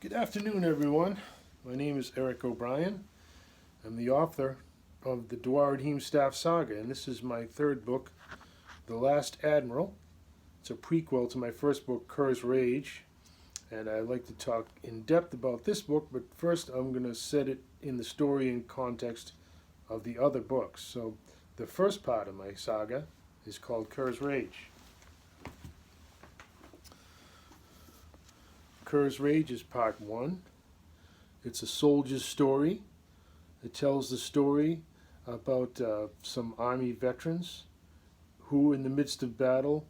Good afternoon, everyone. My name is Eric O'Brien. I'm the author of the Duaredheim Saga, and this is my third book, The Last Admiral. It's a prequel to my first book, Kerr's Rage, and I'd like to talk in depth about this book, but first I'm going to set it in the story and context of the other books. So the first part of my saga is called Kerr's Rage. Kerr's Rage is part one. It's a soldier's story. It tells the story about some army veterans who, in the midst of battle,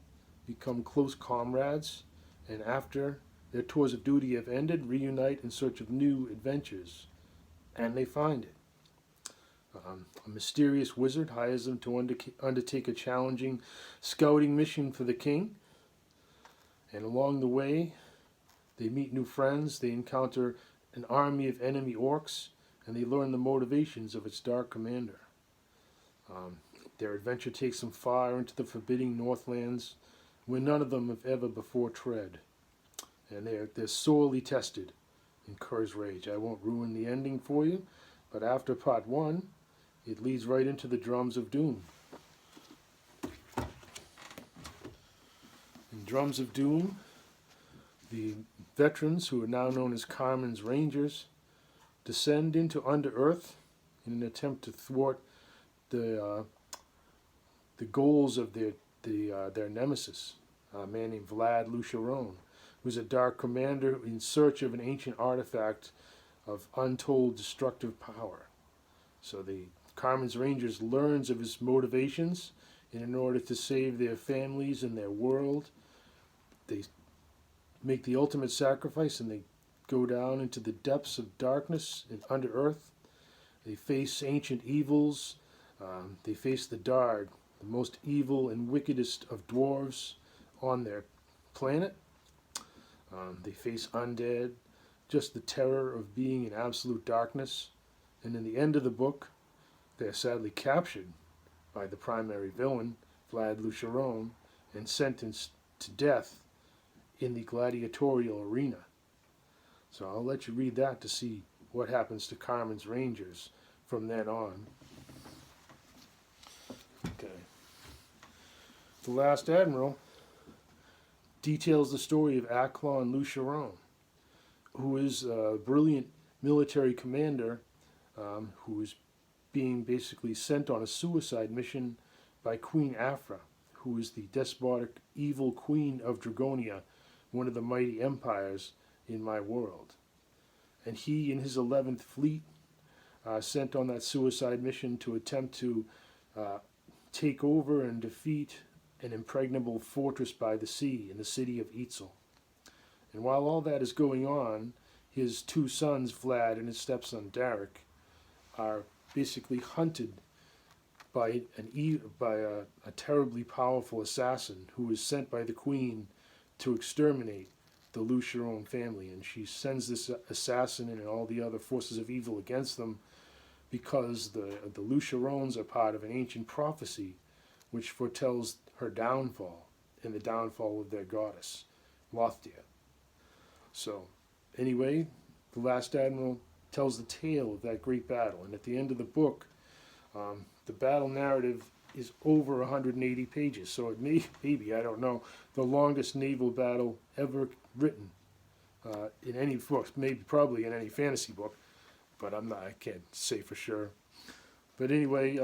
become close comrades, and after their tours of duty have ended, reunite in search of new adventures. And they find it. A mysterious wizard hires them to undertake a challenging scouting mission for the king. And along the way, they meet new friends, they encounter an army of enemy orcs, and they learn the motivations of its dark commander. Their adventure takes them far into the forbidding Northlands, where none of them have ever before tread. And they're sorely tested in Kerr's Rage. I won't ruin the ending for you, but after part one, it leads right into the Drums of Doom. In Drums of Doom, the veterans, who are now known as Carmen's Rangers, descend into Under-Earth in an attempt to thwart the goals of their nemesis, a man named Vlad Lucharon, who's a dark commander in search of an ancient artifact of untold destructive power. So the Carmen's Rangers learns of his motivations, and in order to save their families and their world, they make the ultimate sacrifice, and they go down into the depths of darkness and under earth. They face ancient evils. They face the Darg, the most evil and wickedest of dwarves on their planet. They face undead, just the terror of being in absolute darkness. And in the end of the book, they're sadly captured by the primary villain, Vlad Lucharon, and sentenced to death in the gladiatorial arena. So I'll let you read that to see what happens to Carmen's Rangers from then on. Okay. The Last Admiral details the story of Acklon Lucharon, who is a brilliant military commander who is being basically sent on a suicide mission by Queen Afra, who is the despotic, evil queen of Dragonia, one of the mighty empires in my world. And he and his 11th fleet sent on that suicide mission to attempt to take over and defeat an impregnable fortress by the sea in the city of Eitzel. And while all that is going on, his two sons, Vlad and his stepson, Derek, are basically hunted by a terribly powerful assassin who is sent by the queen to exterminate the Lucharon family. And she sends this assassin and all the other forces of evil against them because the Lucharons are part of an ancient prophecy which foretells her downfall and the downfall of their goddess, Lothdia. So, anyway, the Last Admiral tells the tale of that great battle. And at the end of the book, the battle narrative is over 180 pages. So it may be, I don't know, the longest naval battle ever written in any book, probably in any fantasy book, but I can't say for sure. But anyway,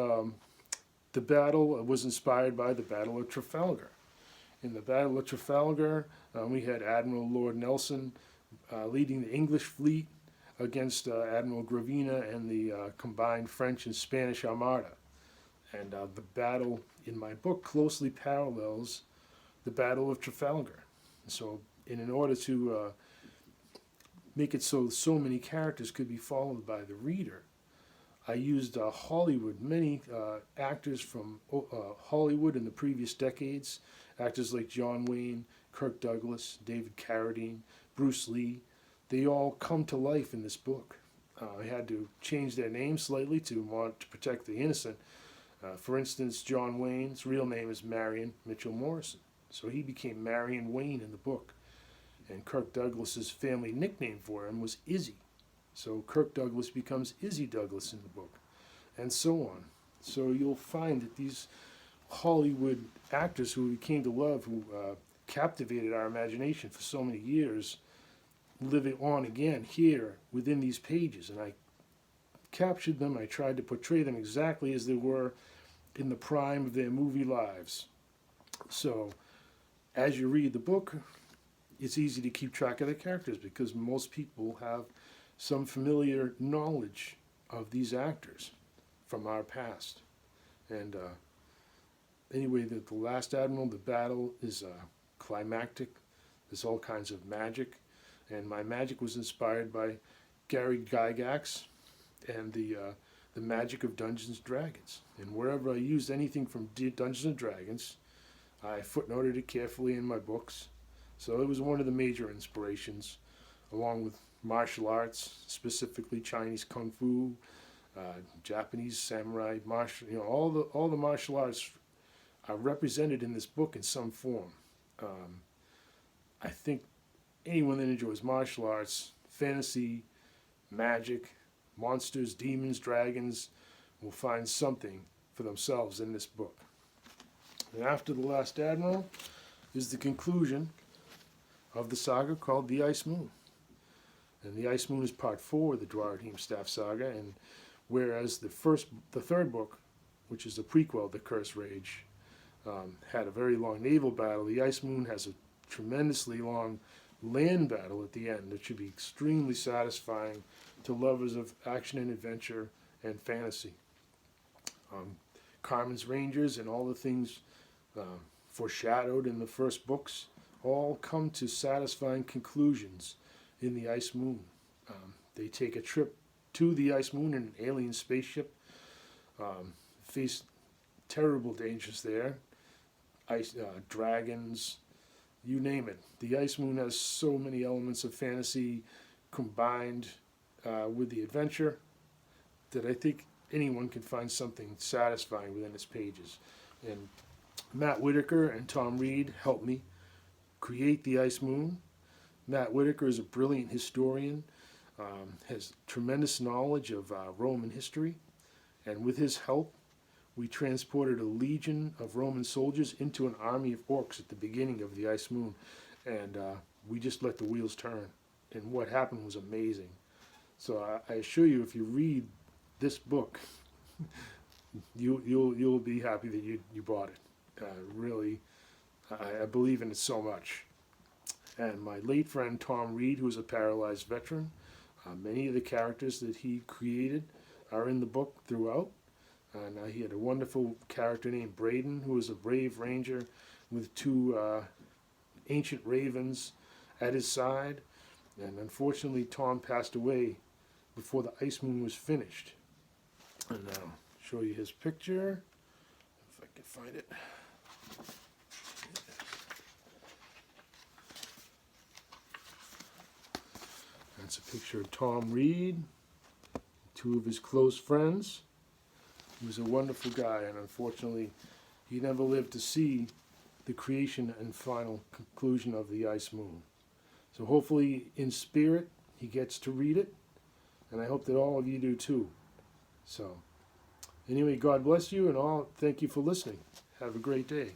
the battle was inspired by the Battle of Trafalgar. In the Battle of Trafalgar, we had Admiral Lord Nelson leading the English fleet against Admiral Gravina and the combined French and Spanish Armada. And the battle in my book closely parallels the Battle of Trafalgar. So in order to make it so many characters could be followed by the reader, I used Hollywood, many actors from Hollywood in the previous decades, actors like John Wayne, Kirk Douglas, David Carradine, Bruce Lee. They all come to life in this book. I had to change their names slightly to protect the innocent. For instance, John Wayne's real name is Marion Mitchell Morrison. So he became Marion Wayne in the book. And Kirk Douglas's family nickname for him was Izzy. So Kirk Douglas becomes Izzy Douglas in the book, and so on. So you'll find that these Hollywood actors who we came to love, who captivated our imagination for so many years, live it on again here within these pages. And I captured them. I tried to portray them exactly as they were in the prime of their movie lives. So as you read the book, it's easy to keep track of the characters because most people have some familiar knowledge of these actors from our past. And anyway, the Last Admiral, the battle is climactic. There's all kinds of magic. And my magic was inspired by Gary Gygax and the magic of Dungeons and Dragons. And wherever I used anything from Dungeons and Dragons, I footnoted it carefully in my books. So it was one of the major inspirations, along with martial arts, specifically Chinese Kung Fu, Japanese samurai, all the martial arts are represented in this book in some form. I think anyone that enjoys martial arts, fantasy, magic, monsters, demons, dragons, will find something for themselves in this book. And after The Last Admiral is the conclusion of the saga called The Ice Moon. And The Ice Moon is part 4 of the Duaredheim staff saga, and whereas the third book, which is the prequel, The Cursed Rage, had a very long naval battle, The Ice Moon has a tremendously long land battle at the end that should be extremely satisfying to lovers of action and adventure and fantasy. Carmen's Rangers and all the things foreshadowed in the first books all come to satisfying conclusions in The Ice Moon. They take a trip to the Ice Moon in an alien spaceship, face terrible dangers there, dragons, you name it. The Ice Moon has so many elements of fantasy combined with the adventure that I think anyone can find something satisfying within its pages. And Matt Whitaker and Tom Reed helped me create The Ice Moon. Matt Whitaker is a brilliant historian, has tremendous knowledge of Roman history, and with his help, we transported a legion of Roman soldiers into an army of orcs at the beginning of The Ice Moon, and we just let the wheels turn, and what happened was amazing. So I assure you, if you read this book, you'll be happy that you bought it. Really, I believe in it so much. And my late friend Tom Reed, who is a paralyzed veteran, many of the characters that he created are in the book throughout. And he had a wonderful character named Braden, who was a brave ranger with 2 ancient ravens at his side. And unfortunately, Tom passed away before The Ice Moon was finished. And I'll show you his picture, if I can find it. That's a picture of Tom Reed, 2 of his close friends. He was a wonderful guy, and unfortunately, he never lived to see the creation and final conclusion of The Ice Moon. So hopefully, in spirit, he gets to read it, and I hope that all of you do too. So, anyway, God bless you, and all. Thank you for listening. Have a great day.